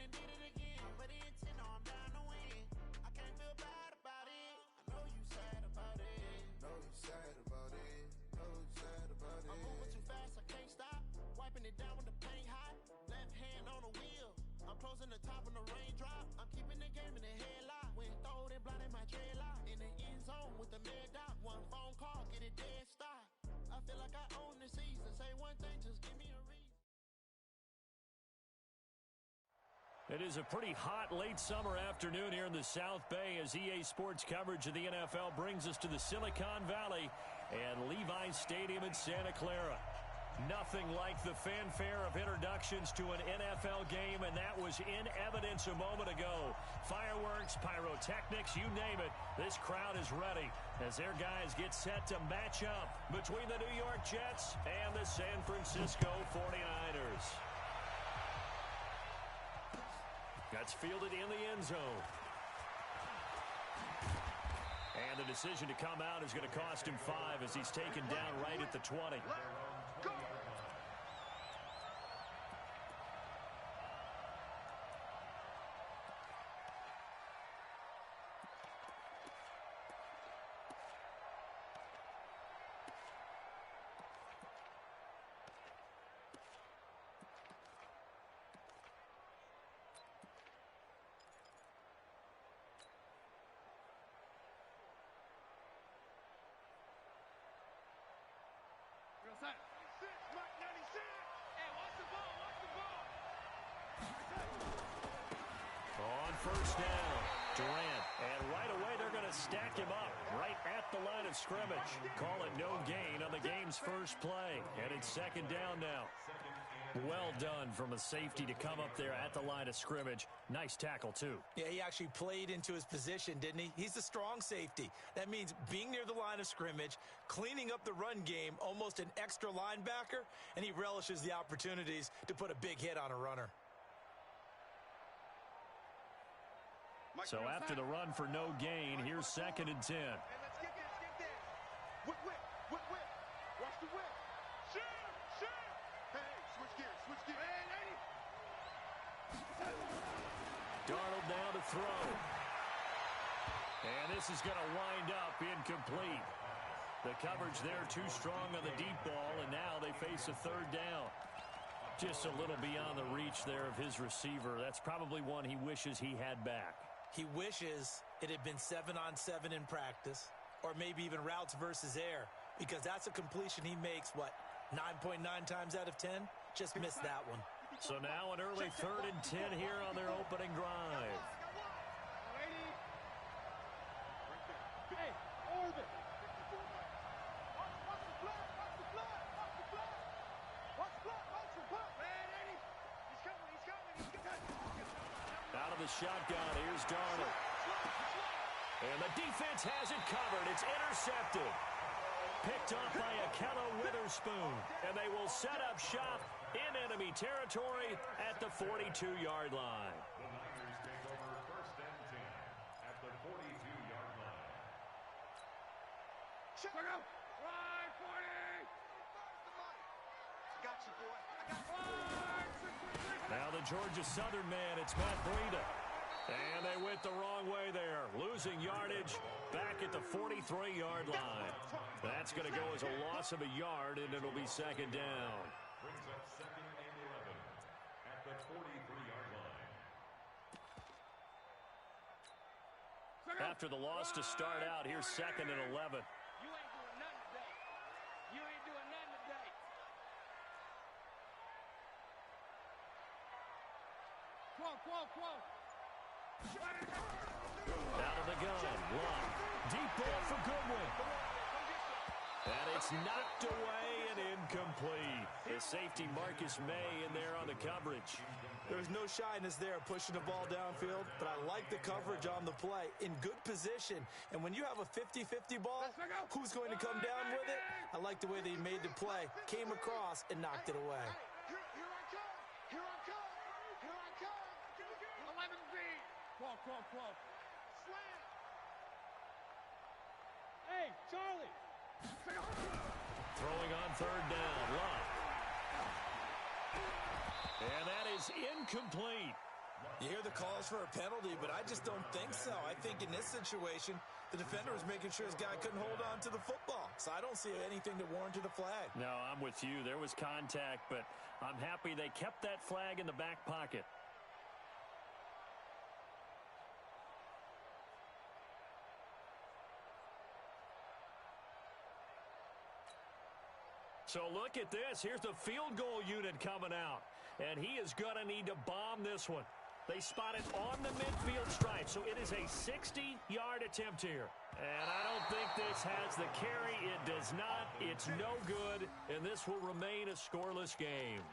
and did it again. But the intent, no, I'm down to win. I can't feel bad about it. I know you sad about it. Know you sad about it. Know you sad about it. I'm moving too fast, I can't stop. Wiping it down with the paint hot. Left hand on the wheel. I'm closing the top when the raindrop. I'm keeping the game in the headlock. When throwed and blinded my dreadlock. In the end zone with the mad dot. One phone call, get it dead stop. I feel like I own the season. Say one thing, just give me a reason. It is a pretty hot late summer afternoon here in the South Bay as EA Sports coverage of the NFL brings us to the Silicon Valley and Levi's Stadium in Santa Clara. Nothing like the fanfare of introductions to an NFL game, and that was in evidence a moment ago. Fireworks, pyrotechnics, you name it. This crowd is ready as their guys get set to match up between the New York Jets and the San Francisco 49ers. That's fielded in the end zone. And the decision to come out is going to cost him 5 as he's taken down right at the 20. Real set. 96, Mike 96. Hey, watch the ball, watch the ball. On first down, Durant. And right away they're going to stack him up right at the line of scrimmage. Call it no gain on the game's first play. And it's second down now. Well done from a safety to come up there at the line of scrimmage. Nice tackle, too. Yeah, he actually played into his position, didn't he? He's a strong safety. That means being near the line of scrimmage, cleaning up the run game, almost an extra linebacker, and he relishes the opportunities to put a big hit on a runner. So after the run for no gain, here's second and 10. Hey, let's get this, get this. Whip, whip, whip, whip. Watch the whip. Shoot, shoot. Hey, switch gears, Hey, lady. Darnold now to throw. And this is going to wind up incomplete. The coverage there too strong on the deep ball, and now they face a third down. Just a little beyond the reach there of his receiver. That's probably one he wishes he had back. He wishes it had been 7-on-7 in practice, or maybe even routes versus air, because that's a completion he makes, 9.9 times out of 10? Just missed that one. So now an early 3rd and 10 here on their opening drive. Hey, orbit. Watch the block, watch the block, watch the block. Watch the block, watch the block. Man, Eddie, he's coming. Out of the shotgun, here's Darnold. And the defense has it covered. It's intercepted. Picked off by Akello Witherspoon. And they will set up shop in enemy territory at the 42-yard line. The Niners take over 1st and 10 at the 42-yard line. Check out. Right, 40. Got you, boy. I got you. Now the Georgia Southern man, it's Matt Breida. And they went the wrong way there, losing yardage back at the 43-yard line. That's going to go as a loss of a yard, and it'll be second down. Brings up 2nd and 11 at the 43-yard line. After the loss to start out, here's 2nd and 11. You ain't doing nothing today. You ain't doing nothing today. Quo. Out of the gun, Love. Deep ball for Goodwin. And it's knocked away and incomplete. The safety Marcus May in there on the coverage. There's no shyness there pushing the ball downfield, but I like the coverage on the play. In good position. And when you have a 50-50 ball, who's going to come down with it? I like the way they made the play. Came across and knocked it away. Here I come. 11 feet. Quo. Slam. Hey, Charlie. Throwing on 3rd down, Love. And that is incomplete. You hear the calls for a penalty, but I just don't think so. I think in this situation, the defender was making sure his guy couldn't hold on to the football. So I don't see anything that warranted a flag. No, I'm with you. There was contact, but I'm happy they kept that flag in the back pocket. So look at this. Here's the field goal unit coming out. And he is going to need to bomb this one. They spot it on the midfield stripe. So it is a 60-yard attempt here. And I don't think this has the carry. It does not. It's no good. And this will remain a scoreless game.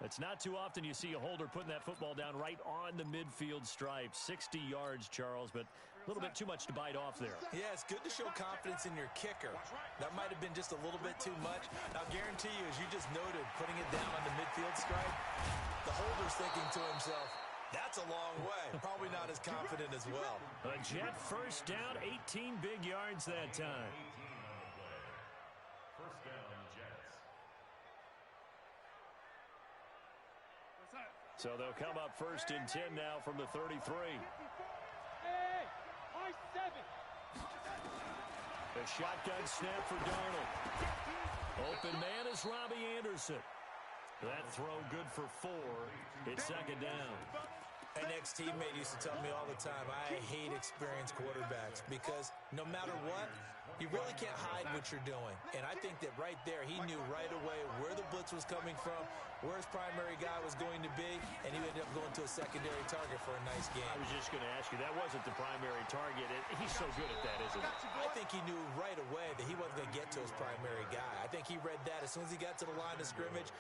It's not too often you see a holder putting that football down right on the midfield stripe. 60 yards, Charles, but a little bit too much to bite off there. Yeah, it's good to show confidence in your kicker. That might have been just a little bit too much. I'll guarantee you, as you just noted, putting it down on the midfield stripe, the holder's thinking to himself, that's a long way. Probably not as confident as well. A Jet first down, 18 big yards that time. 18 on the play. First down, Jets. So they'll come up first and 10 now from the 33. Hey, high 7. A shotgun snap for Darnold. Open man is Robbie Anderson. That throw good for 4. It's second down. An ex-teammate used to tell me all the time, I hate experienced quarterbacks because no matter what, you really can't hide what you're doing. And I think that right there, he knew right away where the blitz was coming from, where his primary guy was going to be, and he ended up going to a secondary target for a nice game. I was just going to ask you, that wasn't the primary target. He's so good at that, isn't he? I think he knew right away that he wasn't going to get to his primary guy. I think he read that as soon as he got to the line of scrimmage,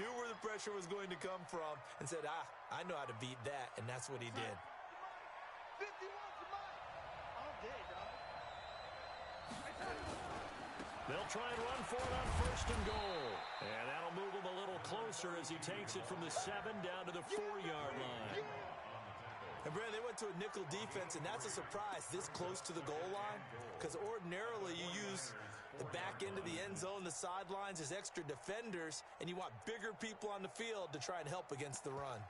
knew where the pressure was going to come from, and said, I know how to beat that, and that's what he did. 51 to mine. All day, dog. They'll try and run for it on first and goal. And that'll move him a little closer as he takes it from the 7 down to the 4-yard line. And, Brandon, they went to a nickel defense, and that's a surprise this close to the goal line because ordinarily you use the back end of the end zone, the sidelines as extra defenders, and you want bigger people on the field to try and help against the run.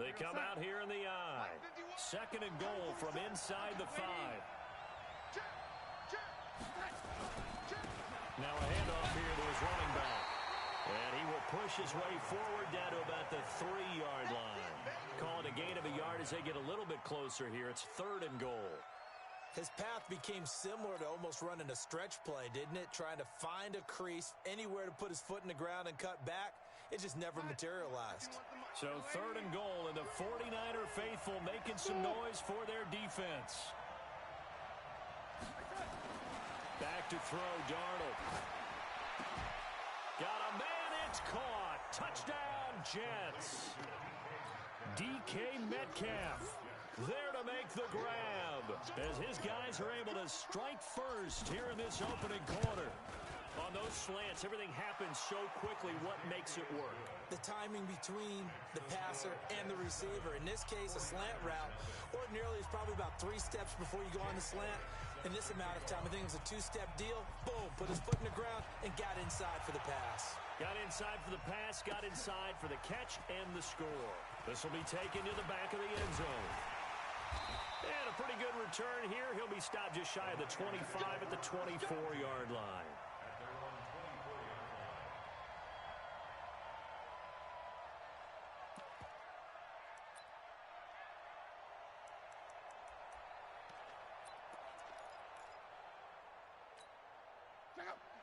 They come out here in the eye. Second and goal from inside the 5. Now a handoff here to his running back. And he will push his way forward down to about the 3-yard line. Call it a gain of a yard as they get a little bit closer here. It's third and goal. His path became similar to almost running a stretch play, didn't it? Trying to find a crease, anywhere to put his foot in the ground and cut back. It just never materialized. So third and goal, and the 49er faithful making some noise for their defense. Back to throw, Darnold. Got a man, it's caught. Touchdown, Jets. DK Metcalf there to make the grab as his guys are able to strike first here in this opening quarter. On those slants, everything happens so quickly. What makes it work? The timing between the passer and the receiver. In this case, a slant route ordinarily is probably about 3 steps before you go on the slant. In this amount of time, I think it was a 2-step deal. Boom, put his foot in the ground and got inside for the pass. Got inside for the pass, got inside for the catch and the score. This will be taken to the back of the end zone. And a pretty good return here. He'll be stopped just shy of the 25 at the 24-yard line.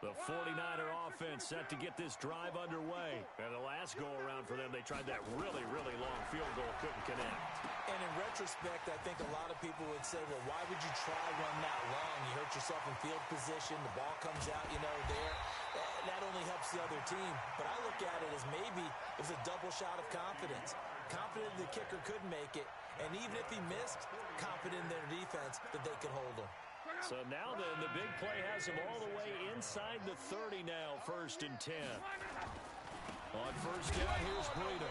The 49er offense set to get this drive underway. And the last go-around for them, they tried that really, really long field goal, couldn't connect. And in retrospect, I think a lot of people would say, well, why would you try one that long? You hurt yourself in field position. The ball comes out, there. That only helps the other team. But I look at it as maybe it was a double shot of confidence. Confident the kicker could make it. And even if he missed, confident in their defense that they could hold him. So now then, the big play has him all the way inside the 30 now, first and 10. On first down, here's Breida.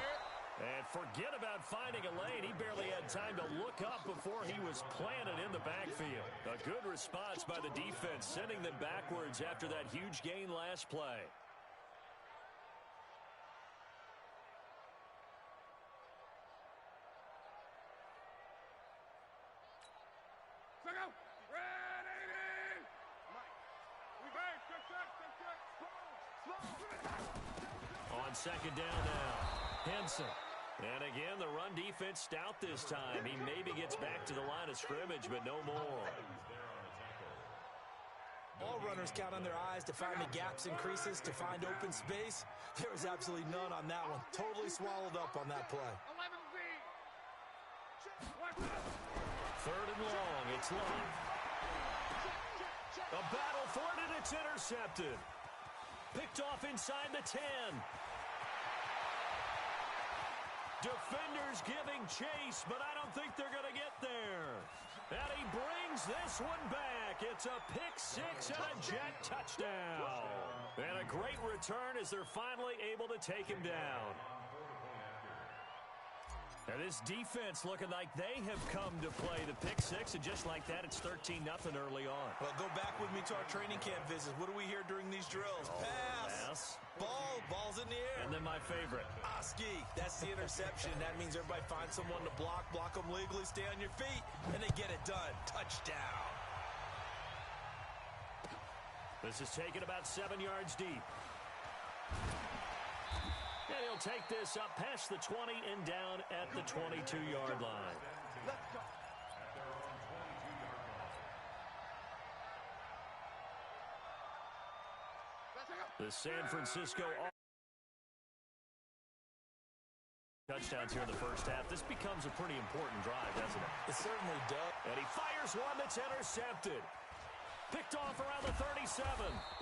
And forget about finding a lane. He barely had time to look up before he was planted in the backfield. A good response by the defense, sending them backwards after that huge gain last play. on second down now. Henson. And again, the run defense stout this time. He maybe gets back to the line of scrimmage, but no more. All runners count on their eyes to find the gaps and creases, to find open space. There was absolutely none on that one. Totally swallowed up on that play. Third and long. It's Love. A battle for it, and it's intercepted. Picked off inside the 10. Defenders giving chase, but I don't think they're going to get there. And he brings this one back. It's a pick six and a Jet touchdown. And a great return as they're finally able to take him down. And this defense looking like they have come to play the pick six, and just like that, it's 13-0 early on. Well, go back with me to our training camp visits. What do we hear during these drills? Pass. Ball's in the air. And then my favorite. Oski, that's the interception. That means everybody finds someone to block them legally, stay on your feet, and they get it done. Touchdown. This is taken about 7 yards deep. And he'll take this up past the 20 and down at the 22-yard line. Let's go. The San Francisco touchdowns here in the first half. This becomes a pretty important drive, doesn't it? It certainly does. And he fires one that's intercepted. Picked off around the 37.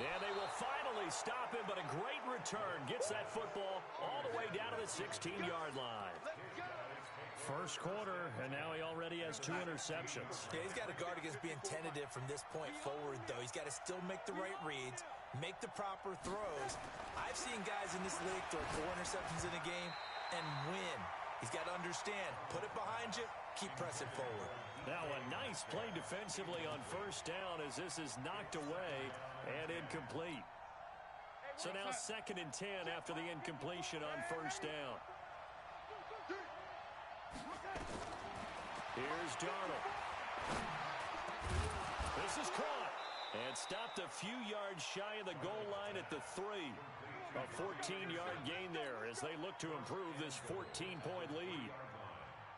And they will finally stop him, but a great return. Gets that football all the way down to the 16-yard line. First quarter, and now he already has 2 interceptions. Yeah, he's got to guard against being tentative from this point forward, though. He's got to still make the right reads, make the proper throws. I've seen guys in this league throw 4 interceptions in a game and win. He's got to understand, put it behind you, keep pressing forward. Now a nice play defensively on first down as this is knocked away and incomplete. So now 2nd and 10 after the incompletion on first down. Here's Darnold. This is caught and stopped a few yards shy of the goal line at the 3. A 14-yard gain there as they look to improve this 14-point lead.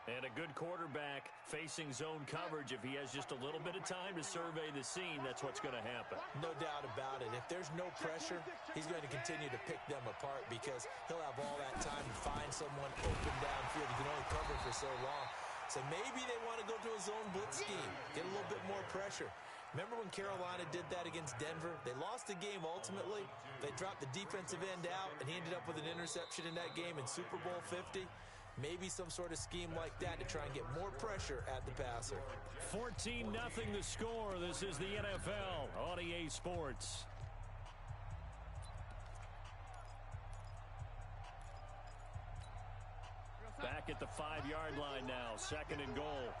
And a good quarterback facing zone coverage. If he has just a little bit of time to survey the scene, that's what's going to happen. No doubt about it. If there's no pressure, he's going to continue to pick them apart because he'll have all that time to find someone open downfield. He can only cover for so long. So maybe they want to go to a zone blitz scheme, get a little bit more pressure. Remember when Carolina did that against Denver? They lost the game ultimately. They dropped the defensive end out, and he ended up with an interception in that game in Super Bowl 50. Maybe some sort of scheme like that to try and get more pressure at the passer. 14-0 the score. This is the NFL on EA Sports. Back at the 5-yard line now. 2nd and goal.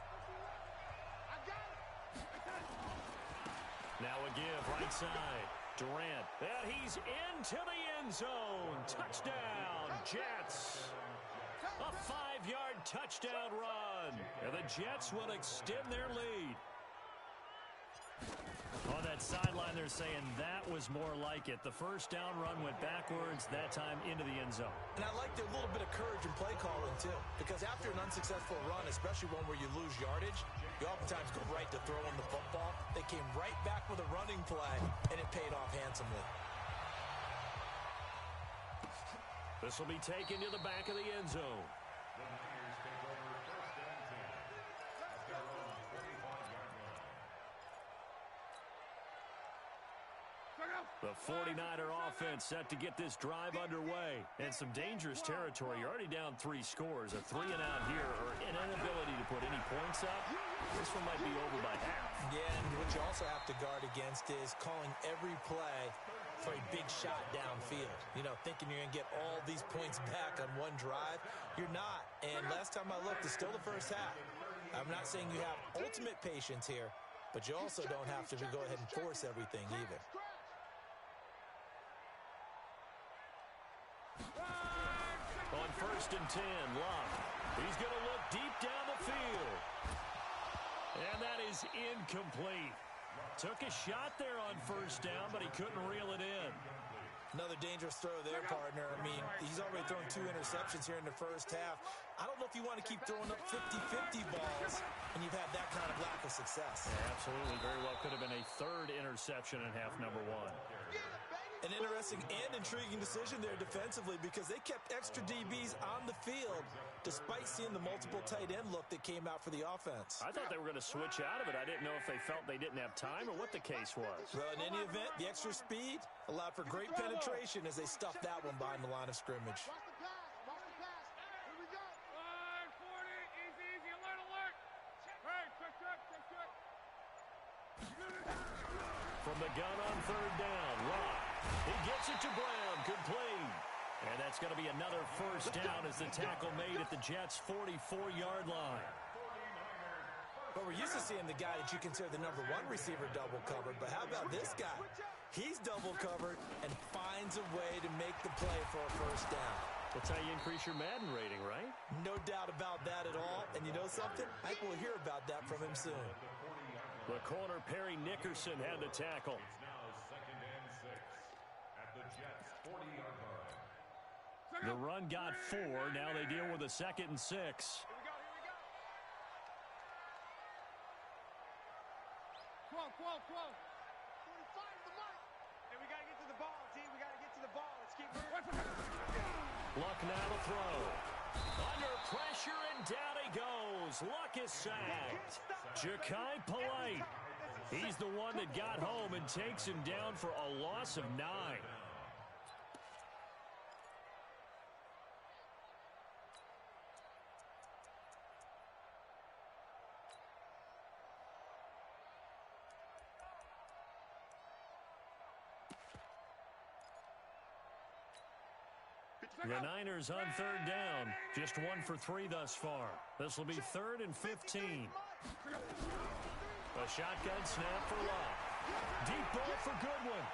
Now a give right side. Durant. And he's into the end zone. Touchdown, Jets. A 5-yard touchdown run. And the Jets will extend their lead. On that sideline, they're saying that was more like it. The first down run went backwards, that time into the end zone. And I liked a little bit of courage in play calling, too. Because after an unsuccessful run, especially one where you lose yardage, you oftentimes go right to throwing the football. They came right back with a running play, and it paid off handsomely. This will be taken to the back of the end zone. The Niners take over 1st and 10 at their own 45-yard line. The 49er offense set to get this drive underway. And some dangerous territory. You're already down 3 scores. A 3-and-out here or an inability to put any points up. This one might be over by half. Yeah, and what you also have to guard against is calling every play for a big shot downfield. You know, thinking you're going to get all these points back on one drive. You're not. And last time I looked, it's still the first half. I'm not saying you have ultimate patience here, but you also don't have to go ahead and force everything either. On 1st and 10, Love. He's going to look deep down the field. And that is incomplete. Took a shot there on first down, but he couldn't reel it in. Another dangerous throw there, partner. I mean, he's already thrown 2 interceptions here in the first half. I don't know if you want to keep throwing up 50-50 balls and you've had that kind of lack of success. Yeah, absolutely. Very well could have been a 3rd interception in half number 1. An interesting and intriguing decision there defensively because they kept extra DBs on the field despite seeing the multiple tight end look that came out for the offense. I thought they were going to switch out of it. I didn't know if they felt they didn't have time or what the case was. Well, in any event, the extra speed allowed for great penetration as they stuffed that one behind the line of scrimmage. Watch the pass. Watch the pass. Here we go. 40. Easy, easy. Alert, alert. Hey, check. From the gun on 3rd down, Rock. He gets it to Brown. Good play. And that's going to be another first down as the tackle made at the Jets' 44-yard line. But we're used to seeing the guy that you consider the number 1 receiver double covered. But how about this guy? He's double covered and finds a way to make the play for a first down. That's how you increase your Madden rating, right? No doubt about that at all. And you know something? I think we'll hear about that from him soon. The corner, Perry Nickerson, had the tackle. It's now 2nd and 6 at the Jets' 40-yard line. The run got 4. Now they deal with a 2nd and 6. Here we go. 12. 45 the mark. Hey, we got to get to the ball, D. We got to get to the ball. Let's keep moving. Luck now to throw. Under pressure, and down he goes. Luck is sacked. Ja'Kai Polite. He's the one that got home and takes him down for a loss of 9. The Niners on 3rd down. Just 1 for 3 thus far. This will be 3rd and 15. A shotgun snap for Locke. Deep ball for Goodwin.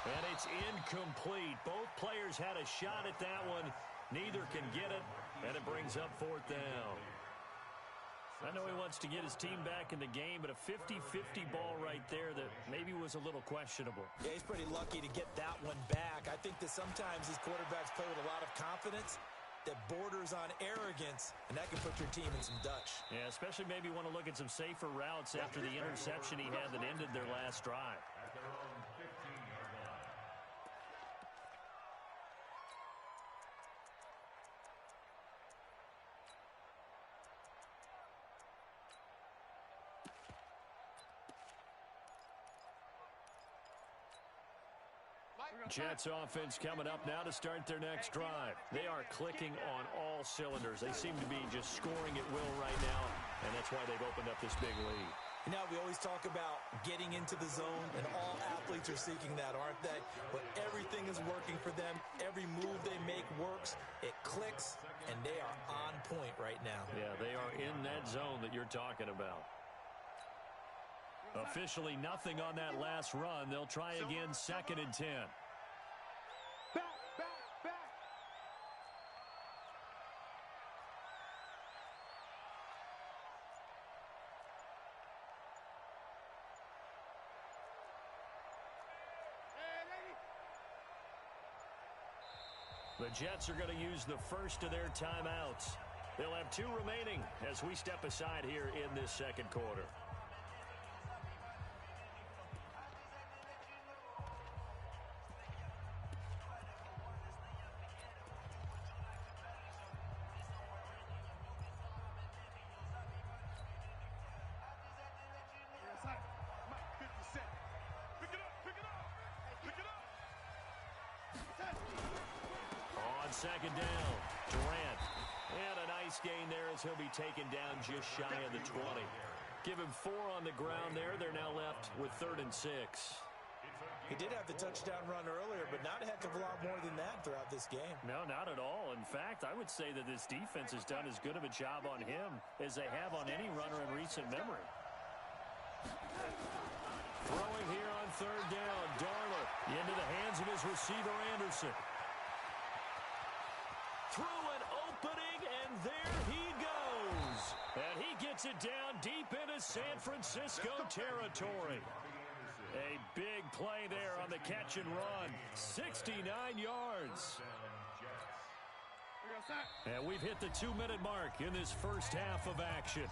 And it's incomplete. Both players had a shot at that one. Neither can get it, and it brings up 4th down. I know he wants to get his team back in the game, but a 50-50 ball right there that maybe was a little questionable. Yeah, he's pretty lucky to get that one back. I think that sometimes these quarterbacks play with a lot of confidence that borders on arrogance, and that can put your team in some Dutch. Yeah, especially maybe want to look at some safer routes after the interception he had that ended their last drive. At their own 15-yard line. Jets offense coming up now to start their next drive. They are clicking on all cylinders. They seem to be just scoring at will right now, and that's why they've opened up this big lead. You know, we always talk about getting into the zone, and all athletes are seeking that, aren't they? But everything is working for them. Every move they make works. It clicks, and they are on point right now. Yeah, they are in that zone that you're talking about. Officially nothing on that last run. They'll try again 2nd and 10. Back. The Jets are going to use the first of their timeouts. They'll have 2 remaining as we step aside here in this 2nd quarter. On 2nd down, Durant. And a nice gain there as he'll be taken down just shy of the 20. Give him 4 on the ground there. They're now left with 3rd and 6. He did have the touchdown run earlier, but not a heck of a lot more than that throughout this game. No, not at all. In fact, I would say that this defense has done as good of a job on him as they have on any runner in recent memory. Throwing here on 3rd down, Darnold into the hands of his receiver, Anderson. Through an opening, and there he goes. And he gets it down deep into San Francisco territory. A big play there on the catch and run. 69 yards. And we've hit the 2-minute mark in this first half of action.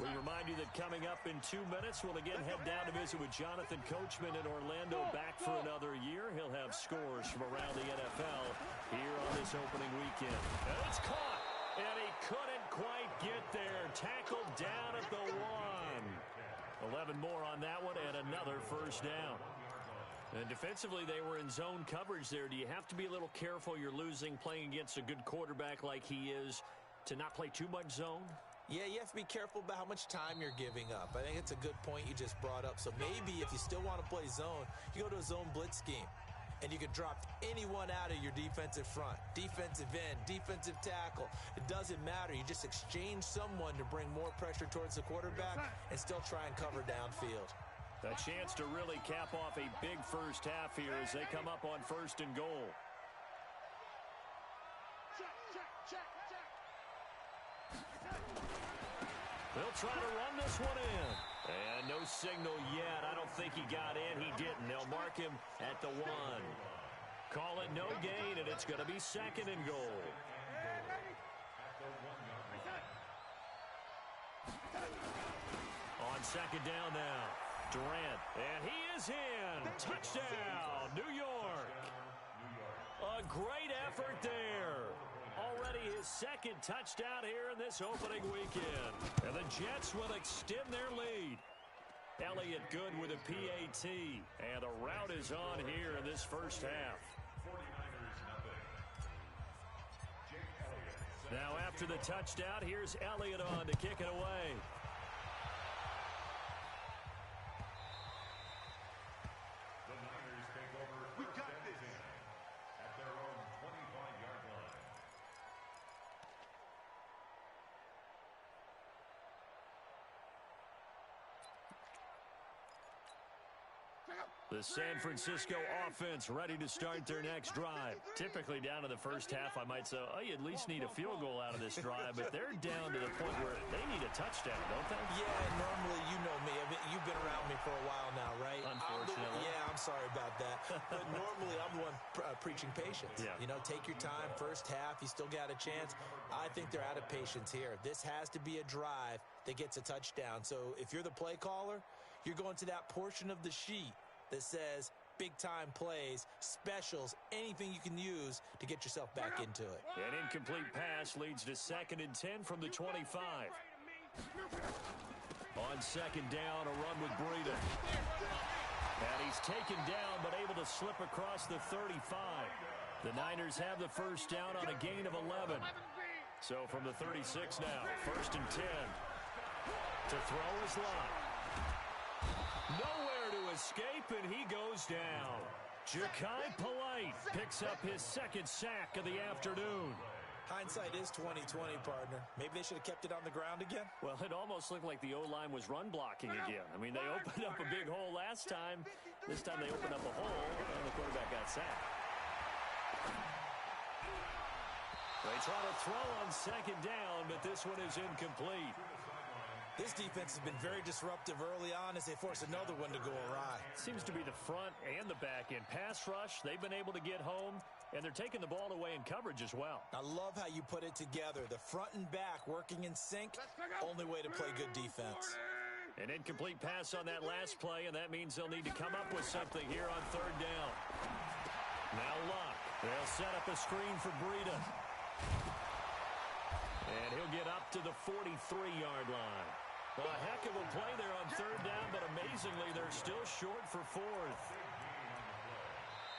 We remind you that coming up in 2 minutes, we'll again head down to visit with Jonathan Coachman in Orlando, back for another year. He'll have scores from around the NFL here on this opening weekend. And it's caught, and he couldn't quite get there. Tackled down at the 1. 11 more on that one, and another first down. And defensively, they were in zone coverage there. Do you have to be a little careful? You're losing, playing against a good quarterback like he is, to not play too much zone? Yeah, you have to be careful about how much time you're giving up. I think it's a good point you just brought up. So maybe if you still want to play zone, you go to a zone blitz scheme, and you can drop anyone out of your defensive front, defensive end, defensive tackle. It doesn't matter. You just exchange someone to bring more pressure towards the quarterback and still try and cover downfield. A chance to really cap off a big first half here as they come up on 1st and goal. They'll try to run this one in. And no signal yet. I don't think he got in. He didn't. They'll mark him at the 1. Call it no gain, and it's going to be 2nd and goal. On 2nd down now. Durant, and he is in. Touchdown, New York. A great effort there. Already his 2nd touchdown here in this opening weekend. And the Jets will extend their lead. Elliott good with a PAT. And the route is on here in this first half. Now after the touchdown, here's Elliott on to kick it away. The San Francisco offense ready to start their next drive. Typically down to the first half, I might say, oh, you at least need a field goal out of this drive, but they're down to the point where they need a touchdown, don't they? Yeah, normally, you know me. I mean, you've been around me for a while now, right? Unfortunately. I'm sorry about that. But normally, I'm the one preaching patience. Yeah. You know, take your time. First half, you still got a chance. I think they're out of patience here. This has to be a drive that gets a touchdown. So if you're the play caller, you're going to that portion of the sheet that says big-time plays, specials, anything you can use to get yourself back into it. An incomplete pass leads to 2nd and 10 from the 25. On 2nd down, a run with Breida. And he's taken down but able to slip across the 35. The Niners have the first down on a gain of 11. So from the 36 now, 1st and 10. To throw is Locke. Nowhere to escape, and he goes down. Ja'Kai Polite picks up his 2nd sack of the afternoon. Hindsight is 20/20, partner. Maybe they should have kept it on the ground again. Well, it almost looked like the O-line was run blocking again. I mean, they opened up a big hole last time. This time they opened up a hole, and the quarterback got sacked. They try to throw on 2nd down, but this one is incomplete. This defense has been very disruptive early on as they force another one to go awry. Seems to be the front and the back end. Pass rush, they've been able to get home, and they're taking the ball away in coverage as well. I love how you put it together. The front and back working in sync, only way to play good defense. An incomplete pass on that last play, and that means they'll need to come up with something here on 3rd down. Now Locke. They'll set up a screen for Breida. And he'll get up to the 43-yard line. A heck of a play there on 3rd down, but amazingly, they're still short for 4th.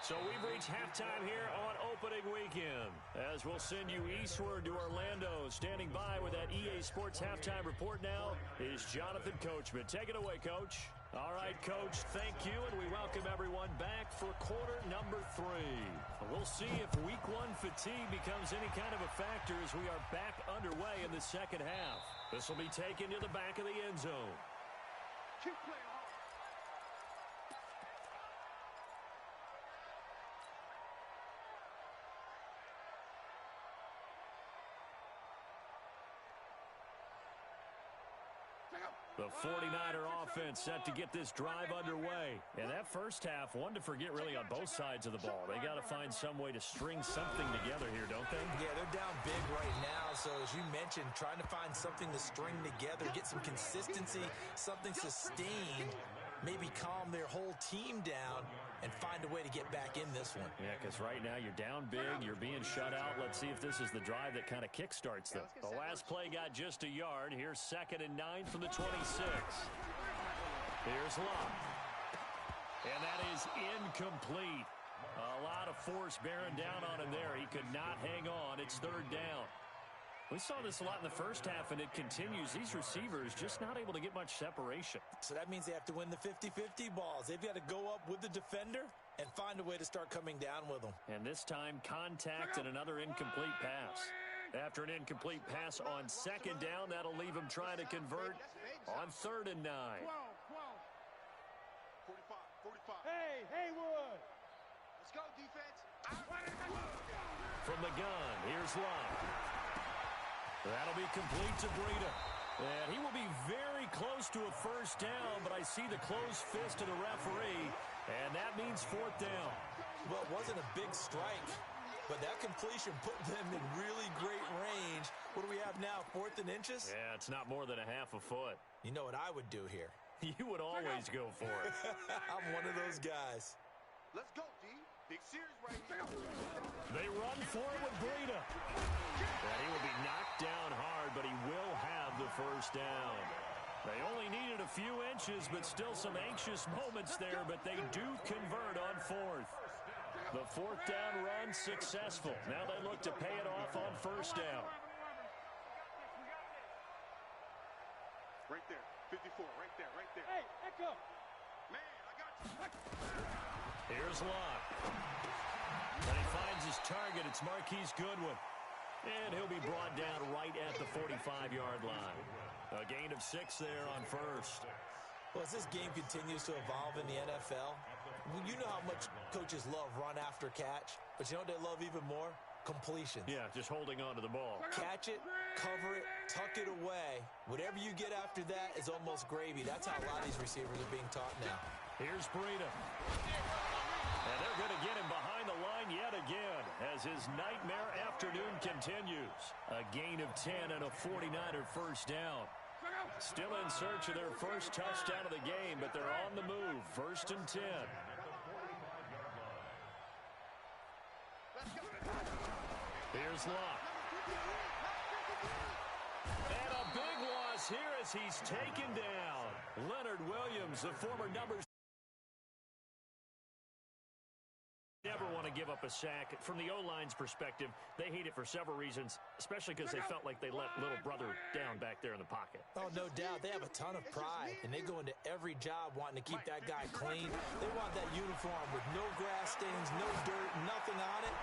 So we've reached halftime here on opening weekend. As we'll send you eastward to Orlando. Standing by with that EA Sports halftime report now is Jonathan Coachman. Take it away, Coach. All right, Coach, thank you, and we welcome everyone back for quarter number 3. We'll see if Week 1 fatigue becomes any kind of a factor as we are back underway in the second half. This will be taken to the back of the end zone. Keep playing hard. The 49er offense set to get this drive underway. And that first half, one to forget really on both sides of the ball. They got to find some way to string something together here, don't they? Yeah, they're down big right now. So as you mentioned, trying to find something to string together, get some consistency, something sustained, maybe calm their whole team down and find a way to get back in this one. Yeah, because right now you're down big, you're being shut out. Let's see if this is the drive that kind of kickstarts them. The last play got just a yard. Here's 2nd and 9 from the 26. Here's Locke. And that is incomplete. A lot of force bearing down on him there. He could not hang on. It's 3rd down. We saw this a lot in the first half, and it continues. These receivers just not able to get much separation. So that means they have to win the 50-50 balls. They've got to go up with the defender and find a way to start coming down with them. And this time, contact and another incomplete pass. After an incomplete pass on 2nd down, that'll leave him trying to convert on 3rd and 9. 45. Hey, Haywood. Let's go, defense. From the gun, here's Locke. That'll be complete to Breida. And he will be very close to a 1st down, but I see the closed fist of the referee, and that means 4th down. Well, it wasn't a big strike, but that completion put them in really great range. What do we have now, 4th and inches? Yeah, it's not more than a half a foot. You know what I would do here? You would always go for it. I'm one of those guys. Let's go, D. Big series right here. They run for it with Breida. And he will be knocked down hard, but he will have the 1st down. They only needed a few inches, but still some anxious moments there, but they do convert on 4th. The 4th down run successful. Now they look to pay it off on 1st down. Right there. 54. Right there. Hey, Echo. Man, I got you. Here's Locke. And he finds his target. It's Marquise Goodwin. And he'll be brought down right at the 45-yard line. A gain of 6 there on 1st. Well, as this game continues to evolve in the NFL, you know how much coaches love run after catch, but you know what they love even more? Completions. Yeah, just holding on to the ball. Catch it, cover it, tuck it away. Whatever you get after that is almost gravy. That's how a lot of these receivers are being taught now. Here's Breida. And they're going to get him behind the line yet again as his nightmare afternoon continues. A gain of 10 and a 49er 1st down. Still in search of their first touchdown of the game, but they're on the move. 1st and 10. Here's Locke. And a big loss here as he's taken down. Leonard Williams, the former numbers. Never want to give up a sack. From the O-line's perspective, they hate it for several reasons, especially because they felt like they let little brother down back there in the pocket. Oh, no doubt. They have a ton of pride, and they go into every job wanting to keep that guy clean. They want that uniform with no grass stains, no dirt, nothing on it,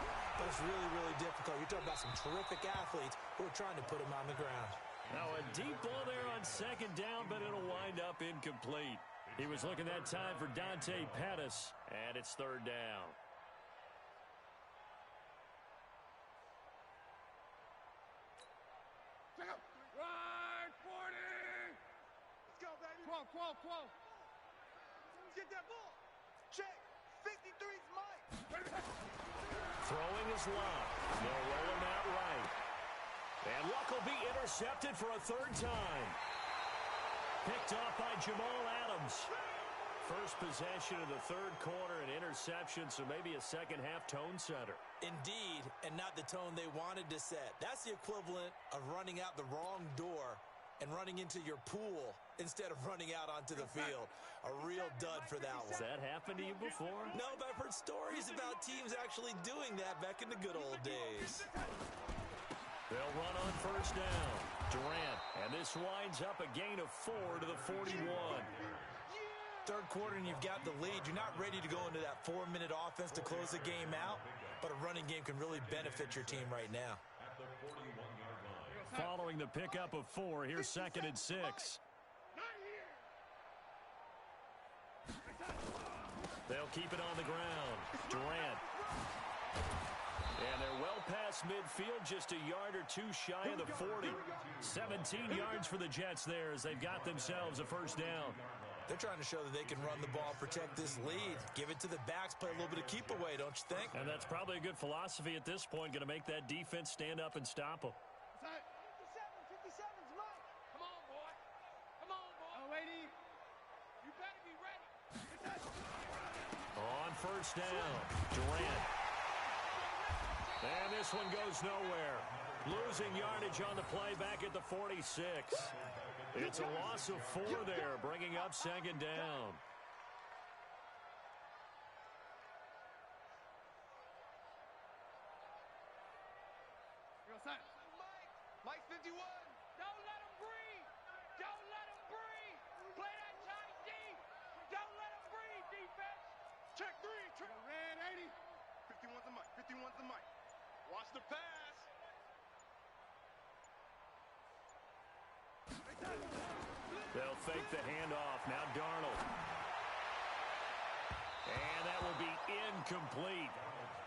but it's really, really difficult. You're talking about some terrific athletes who are trying to put him on the ground. Now a deep ball there on 2nd down, but it'll wind up incomplete. He was looking that time for Dante Pettis, and it's 3rd down. Run, 40! Let's go, baby. 12. Let's get that ball. Check. 53's Mike. Throwing is Locke. They'll roll him out right. And Luck will be intercepted for a 3rd time. Picked off by Jamal Adams. First possession of the 3rd quarter, an interception, so maybe a second-half tone setter. Indeed, and not the tone they wanted to set. That's the equivalent of running out the wrong door and running into your pool instead of running out onto the field. A real dud for that one. Has that happened to you before? No, but I've heard stories about teams actually doing that back in the good old days. They'll run on 1st down. Durant, and this winds up a gain of 4 to the 41. 3rd quarter and you've got the lead. You're not ready to go into that 4-minute offense to close the game out, but a running game can really benefit your team right now. Following the pickup of 4, here's 2nd and 6. They'll keep it on the ground. Durant. And they're well past midfield, just a yard or two shy of the 40. 17 yards for the Jets there as they've got themselves a first down. They're trying to show that they can run the ball, protect this lead, give it to the backs, play a little bit of keep away, don't you think? And that's probably a good philosophy at this point, going to make that defense stand up and stop them. 57's Mike. Come on, boy. Come on, boy. Oh, lady. You better be ready. On first down, Durant. And this one goes nowhere. Losing yardage on the play back at the 46. It's a loss of 4 there, bringing up second down. Mike's 51. Don't let him breathe. Don't let him breathe. Play that tight deep. Don't let him breathe, defense. Check 3. Red 80. 51's the Mike. 51's the Mike. Watch the pass. They'll fake the handoff. Now Darnold. And that will be incomplete.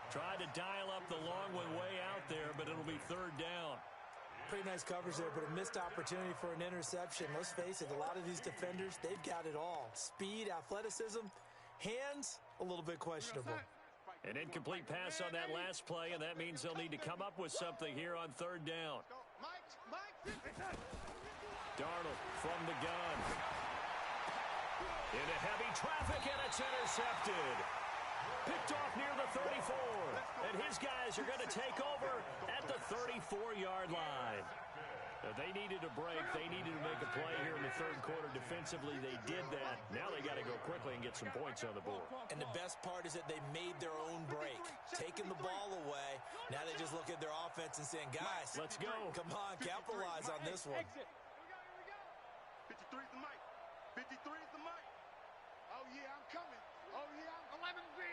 Tried to dial up the long one way out there, but it'll be third down. Pretty nice coverage there, but a missed opportunity for an interception. Let's face it, a lot of these defenders, they've got it all. Speed, athleticism, hands, a little bit questionable. An incomplete pass on that last play, and that means they'll need to come up with something here on third down. Darnold from the gun. Into heavy traffic, and it's intercepted. Picked off near the 34. And his guys are going to take over at the 34-yard line. Now, they needed a break. They needed to make a play here in the third quarter. Defensively, they did that. Now they got to go quickly and get some points on the board. And the best part is that they made their own break. Taking the ball away. Now they just look at their offense and saying, guys, let's go. Come on, capitalize on this one. 53's the Mike. 53's the Mike. Oh, yeah, I'm coming. Oh, yeah, I'm 11B.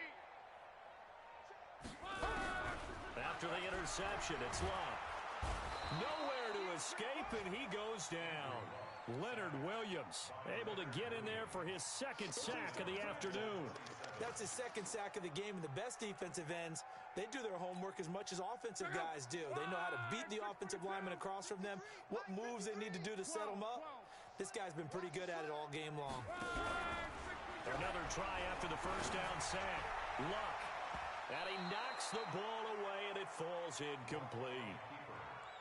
After the interception, it's Love. Nowhere to escape, and he goes down. Leonard Williams able to get in there for his second sack of the afternoon. That's his second sack of the game, and the best defensive ends, they do their homework as much as offensive guys do. They know how to beat the offensive lineman across from them, what moves they need to do to set them up. This guy's been pretty good at it all game long. Another try after the first down sack. Luck. And he knocks the ball away, and it falls incomplete.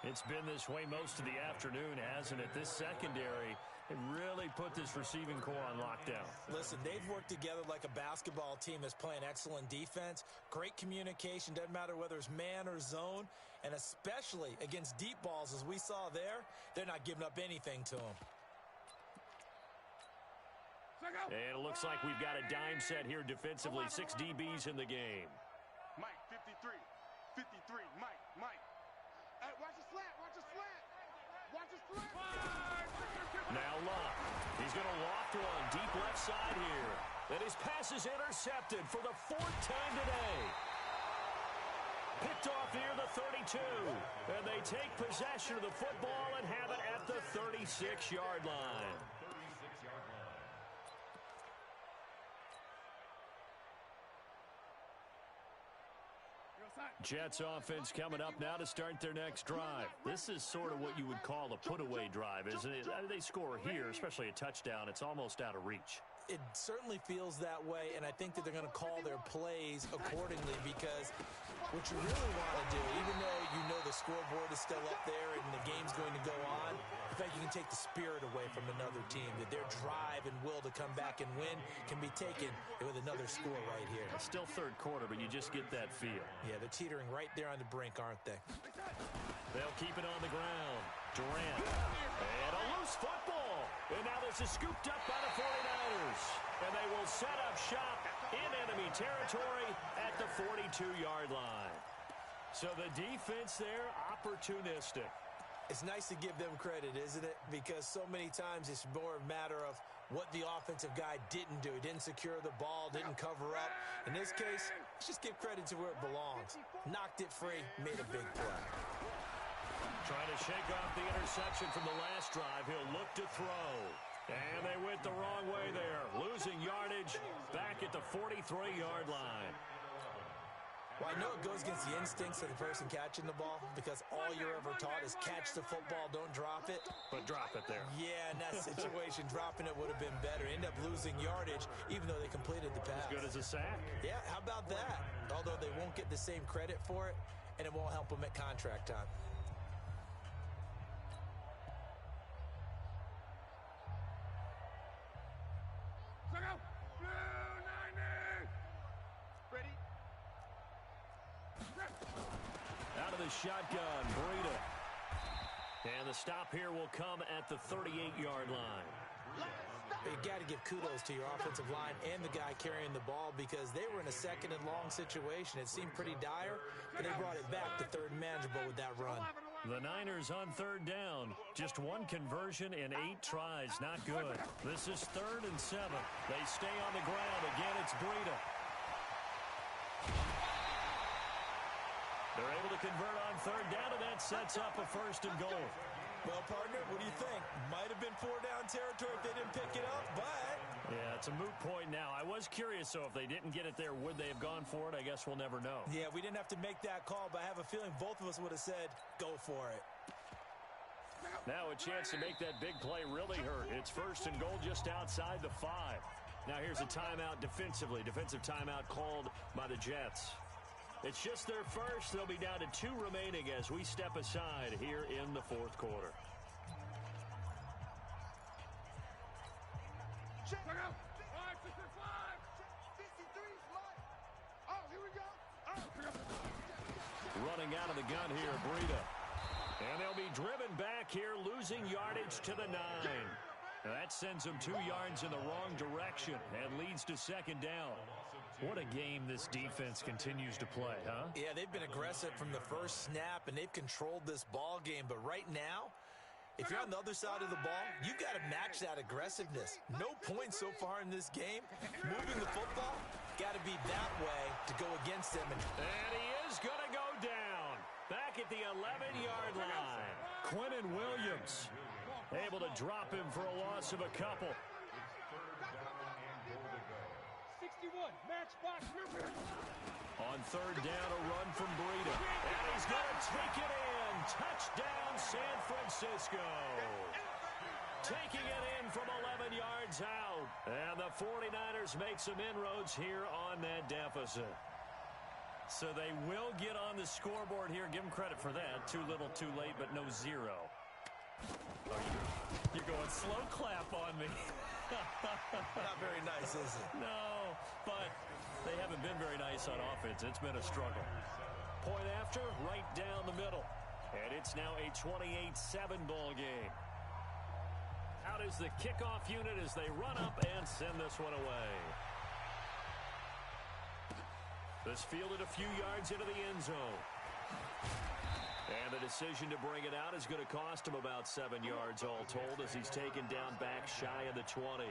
It's been this way most of the afternoon, hasn't it? This secondary it really put this receiving core on lockdown. Listen, they've worked together like a basketball team that's playing excellent defense. Great communication, doesn't matter whether it's man or zone. And especially against deep balls, as we saw there, they're not giving up anything to them. And it looks like we've got a dime set here defensively. 6 DBs in the game. Mike, 53. 53. Mike. Hey, watch the slant. Watch the slant. Watch the slant. Now Love. He's going to loft one deep left side here. And his pass is intercepted for the 4th time today. Picked off near the 32. And they take possession of the football and have it at the 36-yard line. Jets offense coming up now to start their next drive. This is sort of what you would call a put-away drive, isn't it? They score here, especially a touchdown. It's almost out of reach. It certainly feels that way, and I think that they're going to call their plays accordingly because what you really want to do, even though you know the scoreboard is still up there and the game's going to go on, in fact, you can take the spirit away from another team, that their drive and will to come back and win can be taken with another score right here. It's still third quarter, but you just get that feel. Yeah, they're teetering right there on the brink, aren't they? They'll keep it on the ground. Durant. And a loose football. And now this is scooped up by the 49ers. And they will set up shop in enemy territory at the 42-yard line. So the defense there, opportunistic. It's nice to give them credit, isn't it? Because so many times it's more a matter of what the offensive guy didn't do. He didn't secure the ball, didn't cover up. In this case, let's just give credit to where it belongs. Knocked it free, made a big play. Trying to shake off the interception from the last drive. He'll look to throw. And they went the wrong way there. Losing yardage back at the 43-yard line. Well, I know it goes against the instincts of the person catching the ball because all you're ever taught is catch the football, don't drop it. But drop it there. Yeah, in that situation, dropping it would have been better. End up losing yardage, even though they completed the pass. As good as a sack. Yeah, how about that? Although they won't get the same credit for it, and it won't help them at contract time. Out of the shotgun, Breida. And the stop here will come at the 38-yard line. You got to give kudos to your offensive line and the guy carrying the ball because they were in a second and long situation. It seemed pretty dire, but they brought it back to third and manageable with that run. The Niners on third down. Just one conversion in 8 tries. Not good. This is 3rd and 7. They stay on the ground. Again, it's Breida. They're able to convert on third down, and that sets up a 1st and goal. Well, partner, what do you think? Might have been 4-down territory if they didn't pick it up, but... Yeah, it's a moot point now. I was curious, so if they didn't get it there, would they have gone for it? I guess we'll never know. Yeah, we didn't have to make that call, but I have a feeling both of us would have said, go for it. Now a chance to make that big play really hurt. It's 1st and goal just outside the 5. Now here's a timeout defensively. Defensive timeout called by the Jets. It's just their first. They'll be down to 2 remaining as we step aside here in the 4th quarter. Check it out. 5, 6, 5. Oh, here we go. Running out of the gun here, Breida. And they'll be driven back here, losing yardage to the 9. Now that sends them 2 yards in the wrong direction and leads to 2nd down. What a game this defense continues to play, huh? Yeah, they've been aggressive from the first snap, and they've controlled this ball game. But right now, if you're on the other side of the ball, you got to match that aggressiveness. No points so far in this game. Moving the football, got to be that way to go against them. And he is going to go down. Back at the 11-yard line. Quinnen Williams able to drop him for a loss of a couple. 61, match box. On third down, a run from Breida. And he's going to take it in. Touchdown, San Francisco. Taking it in from 11 yards out. And the 49ers make some inroads here on that deficit. So they will get on the scoreboard here. Give them credit for that. Too little, too late, but no 0. Oh, you're going slow clap on me. Not very nice, is it? No, but they haven't been very nice on offense. It's been a struggle. Point after, right down the middle. And it's now a 28-7 ball game. Out is the kickoff unit as they run up and send this one away. This fielded a few yards into the end zone. And the decision to bring it out is going to cost him about 7 yards all told as he's taken down back shy of the 20.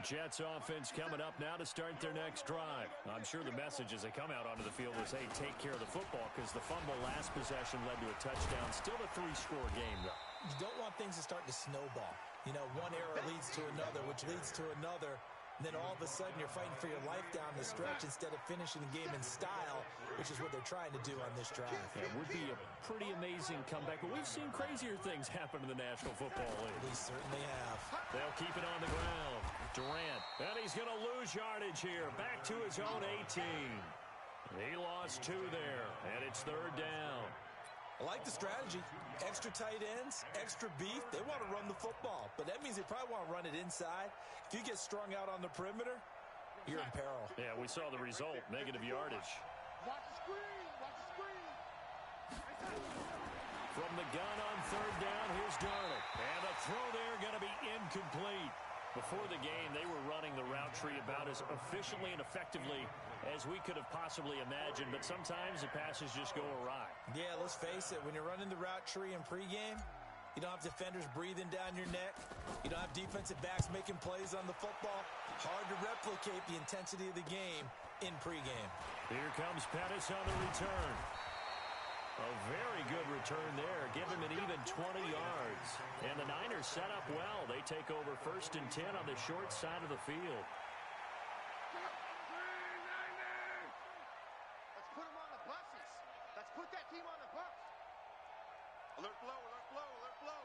Jets offense coming up now to start their next drive. I'm sure the message as they come out onto the field was, hey, take care of the football because the fumble last possession led to a touchdown. Still a 3-score game, though. You don't want things to start to snowball. You know, one error leads to another, which leads to another. And then all of a sudden you're fighting for your life down the stretch instead of finishing the game in style, which is what they're trying to do on this drive. It would be a pretty amazing comeback, but we've seen crazier things happen in the National Football League. We certainly have. They'll keep it on the ground. Durant, and he's going to lose yardage here. Back to his own 18. He lost 2 there, and it's 3rd down. I like the strategy. Extra tight ends, extra beef. They want to run the football, but that means they probably want to run it inside. If you get strung out on the perimeter, you're in peril. Yeah, we saw the result, negative yardage. Watch the screen. Watch the screen. From the gun on 3rd down, here's Darnold. And the throw there going to be incomplete. Before the game, they were running the route tree about as efficiently and effectively as we could have possibly imagined, but sometimes the passes just go awry. Yeah, let's face it, when you're running the route tree in pregame, you don't have defenders breathing down your neck. You don't have defensive backs making plays on the football. Hard to replicate the intensity of the game in pregame. Here comes Pettis on the return. A very good return there. give him an even 20 yards. And the Niners set up well. They take over 1st and 10 on the short side of the field. Let's put them on the buses. Let's put that team on the bus. Alert blow, alert blow, alert blow.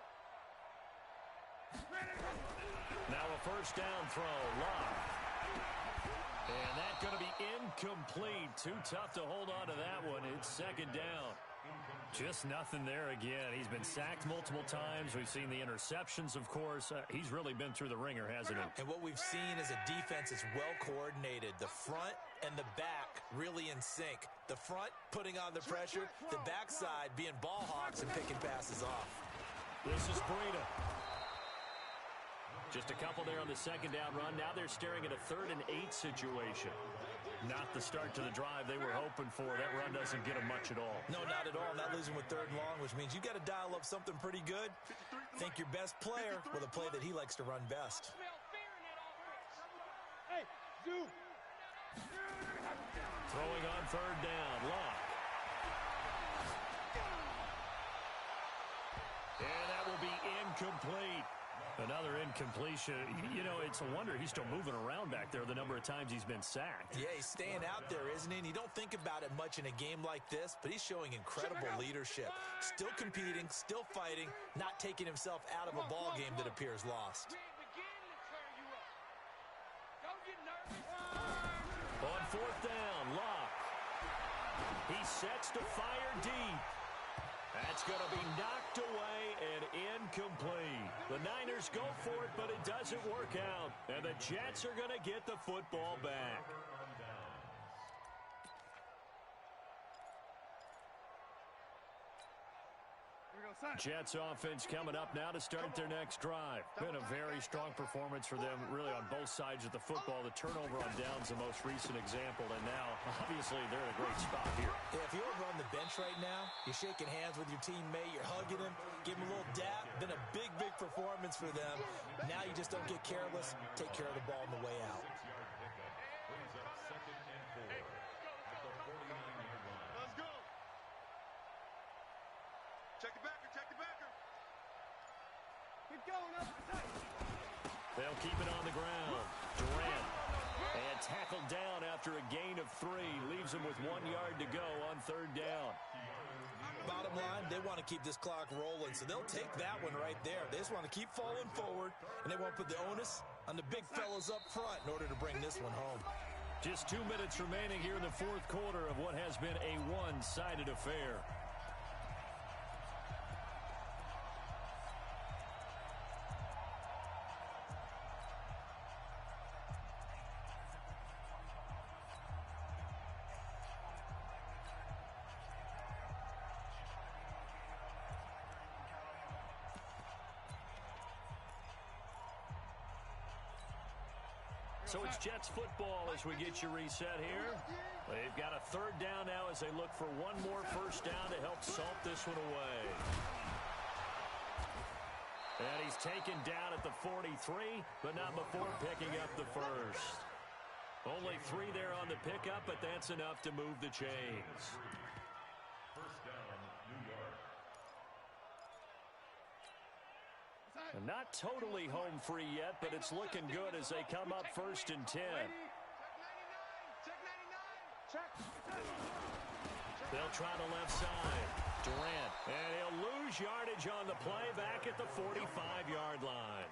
Now a 1st down throw. Love. And that's going to be incomplete. Too tough to hold on to that one. It's 2nd down. Just nothing there again. He's been sacked multiple times. We've seen the interceptions, of course. He's really been through the ringer, hasn't he? And what we've seen is a defense that's well coordinated. The front and the back really in sync. The front putting on the pressure, the backside being ball hawks and picking passes off. This is Breida. Just a couple there on the 2nd down run. Now they're staring at a 3rd and 8 situation. Not the start to the drive they were hoping for. That run doesn't get them much at all. No, not at all. Not losing with 3rd and long, which means you got to dial up something pretty good. Think your best player with a play that he likes to run best. Hey, Zoo. Throwing on 3rd down. Love. And that will be incomplete. Another incompletion. You know, it's a wonder he's still moving around back there the number of times he's been sacked. Yeah, he's staying out there, isn't he? And you don't think about it much in a game like this, but he's showing incredible leadership. Still competing, still fighting, not taking himself out of a ball game that appears lost. On 4th down, Locke. He sets to fire deep. That's going to be knocked away and incomplete. The Niners go for it, but it doesn't work out. And the Jets are going to get the football back. Jets offense coming up now to start their next drive. Been a very strong performance for them, really, on both sides of the football. The turnover on downs, the most recent example, and now, obviously, they're in a great spot here. Yeah, if you're over on the bench right now, you're shaking hands with your teammate, you're hugging him, give him a little dap. Been a big, big performance for them. Now you just don't get careless. Take care of the ball on the way out. Brings up 2nd and 4 at the 49-yard line. Let's go. Check the backer, check the backer. Keep going up. They'll keep it on the ground. Durant. And tackled down after a gain of 3. Leaves him with 1 yard to go on 3rd down. Bottom line, they want to keep this clock rolling, so they'll take that one right there. They just want to keep falling forward, and they won't put the onus on the big fellas up front in order to bring this one home. Just 2 minutes remaining here in the 4th quarter of what has been a one-sided affair. So it's Jets football as we get you reset here. They've got a 3rd down now as they look for one more 1st down to help salt this one away. And he's taken down at the 43, but not before picking up the 1st. Only 3 there on the pickup, but that's enough to move the chains. 1st down, New York. And not totally home free yet, but it's looking good as they come up 1st and 10. They'll try the left side. Durant. And he'll lose yardage on the play back at the 45-yard line.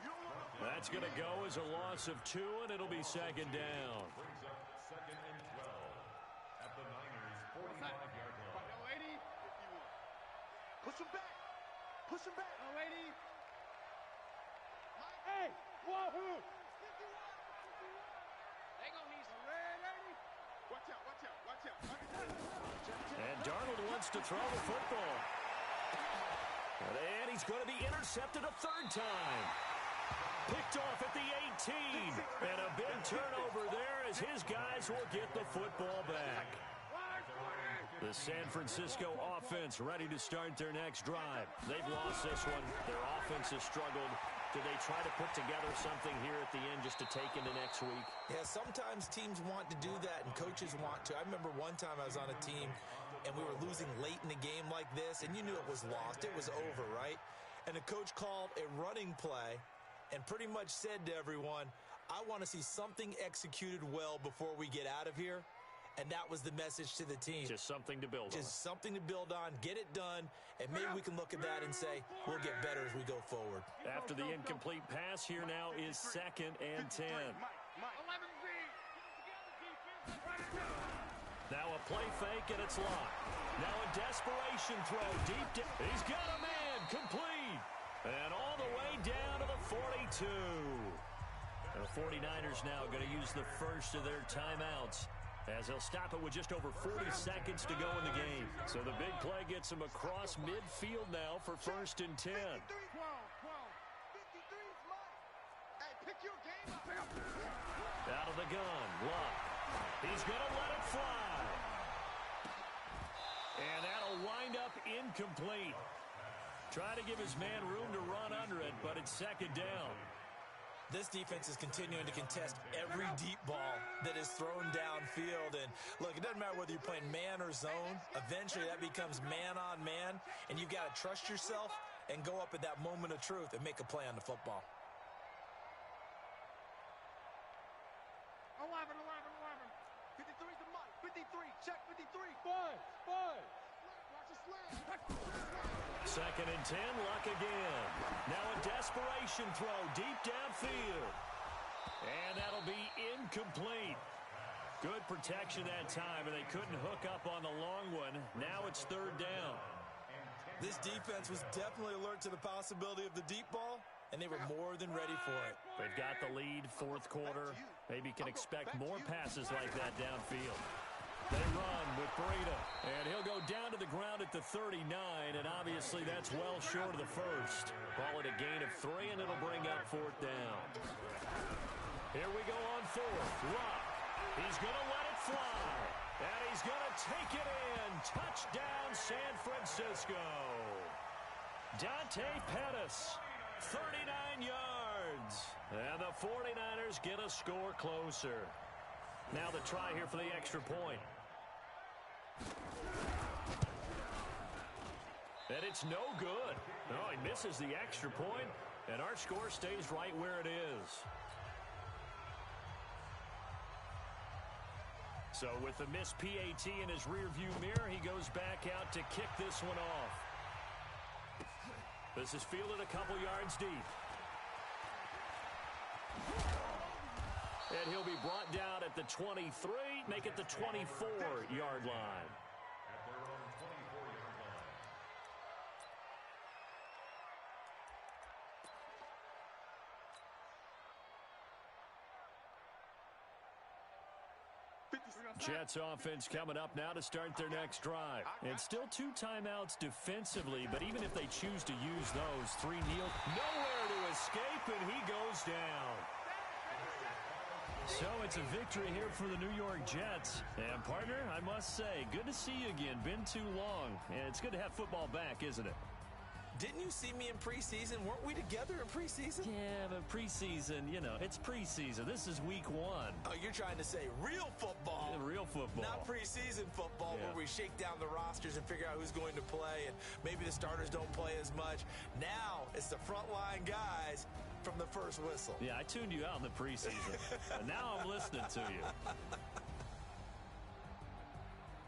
That's going to go as a loss of 2, and it'll be 2nd down. Brings up 2nd and 12 at the Niners' 45-yard line. Push him back. Push him back. Hey, wahoo! They gonna need some red 80. Watch out, watch out, watch out. And Darnold wants to throw the football. And he's going to be intercepted a 3rd time. Picked off at the 18. And a big turnover there as his guys will get the football back. The San Francisco offense ready to start their next drive. They've lost this one. Their offense has struggled. Do they try to put together something here at the end just to take into next week? Yeah, sometimes teams want to do that and coaches want to. I remember one time I was on a team and we were losing late in the game like this, and you knew it was lost. It was over, right? And the coach called a running play and pretty much said to everyone, I want to see something executed well before we get out of here. And that was the message to the team. Just something to build on. Just something to build on, get it done, and maybe we can look at that and say, we'll get better as we go forward. After the incomplete pass, here now is 2nd and 10. Now a play fake, and it's locked. Now a desperation throw deep down. He's got a man, complete. And all the way down to the 42. And the 49ers now going to use the first of their timeouts, as they'll stop it with just over 40 seconds to go in the game. So the big play gets them across midfield now for 1st and 10. 12, 53 is mine. Hey, pick your game up. Out of the gun, Luck. He's going to let it fly. And that'll wind up incomplete. Try to give his man room to run under it, but it's 2nd down. This defense is continuing to contest every deep ball that is thrown downfield. And, look, it doesn't matter whether you're playing man or zone. Eventually, that becomes man-on-man, and you've got to trust yourself and go up at that moment of truth and make a play on the football. 11. 53 is the mic. 53. Check 53. 5. Watch the slam. 2nd and 10, Luck again. Now a desperation throw deep downfield. And that'll be incomplete. Good protection that time, and they couldn't hook up on the long one. Now it's 3rd down. This defense was definitely alert to the possibility of the deep ball, and they were more than ready for it. They've got the lead, 4th quarter. Maybe can expect more passes like that downfield. They run with Breida, and he'll go down to the ground at the 39, and obviously that's well short of the first. Call it a gain of 3, and it'll bring up 4th down. Here we go on 4th. Luck. He's going to let it fly, and he's going to take it in. Touchdown, San Francisco. Dante Pettis, 39 yards, and the 49ers get a score closer. Now the try here for the extra point. And it's no good. No, he misses the extra point, and our score stays right where it is. So with the missed PAT in his rearview mirror, he goes back out to kick this one off. This is fielded a couple yards deep. And he'll be brought down at the 23, make it the 24-yard line. At their own 24-yard line. Jets offense coming up now to start their next drive. And still 2 timeouts defensively, but even if they choose to use those, 3 kneel. Nowhere to escape, and he goes down. So it's a victory here for the New York Jets. And, partner, I must say, good to see you again. Been too long. And it's good to have football back, isn't it? Didn't you see me in preseason? Weren't we together in preseason? Yeah, but preseason, you know, it's preseason. This is week 1. Oh, you're trying to say real football. Yeah, real football. Not preseason football where we shake down the rosters and figure out who's going to play, and maybe the starters don't play as much. Now it's the frontline guys from the first whistle. Yeah, I tuned you out in the preseason. And now I'm listening to you.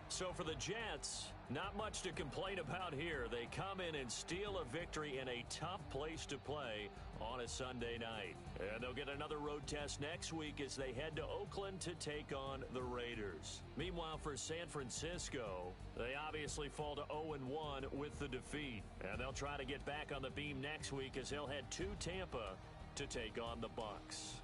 So for the Jets, not much to complain about here. They come in and steal a victory in a tough place to play on a Sunday night. And they'll get another road test next week as they head to Oakland to take on the Raiders. Meanwhile, for San Francisco, they obviously fall to 0-1 with the defeat. And they'll try to get back on the beam next week as they'll head to Tampa to take on the Bucs.